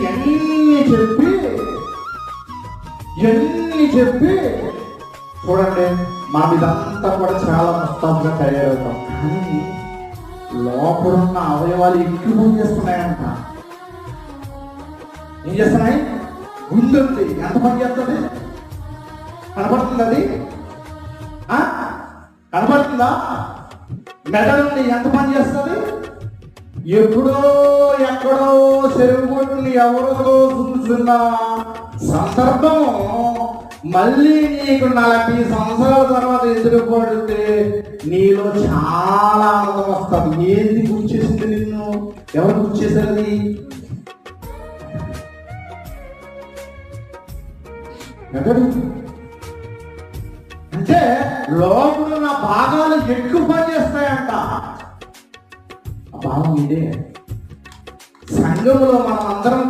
ఎన్ని చెప్పి చూడండి, మా మీదంతా కూడా చాలా ముస్తాబుగా తయారవుతాం, కానీ లోపలున్న అవయవాలు ఎక్కువ చేస్తున్నాయంట. ఏం చేస్తున్నాయి? గుండె ఉంది, ఎంత పని చేస్తుంది? కనపడుతుంది అది? కనపడుతుందా? మెదడుంది, ఎంత పని చేస్తుంది? ఎప్పుడో ఎక్కడో చెరువుని ఎవరితో చూస్తున్న సందర్భం మళ్ళీ నీకు 40 సంవత్సరాల తర్వాత ఎదురుపడితే నీలో చాలా ఆనందం వస్తుంది. ఏంది గుర్చేసింది నిన్ను? ఎవరు గుర్చేసారు? మెదడు. అంటే లోపల నా భాగాలు ఎక్కువ పని చేస్తాయంట. ఆ భావం ఇదే. సంఘంలో మనం అందరం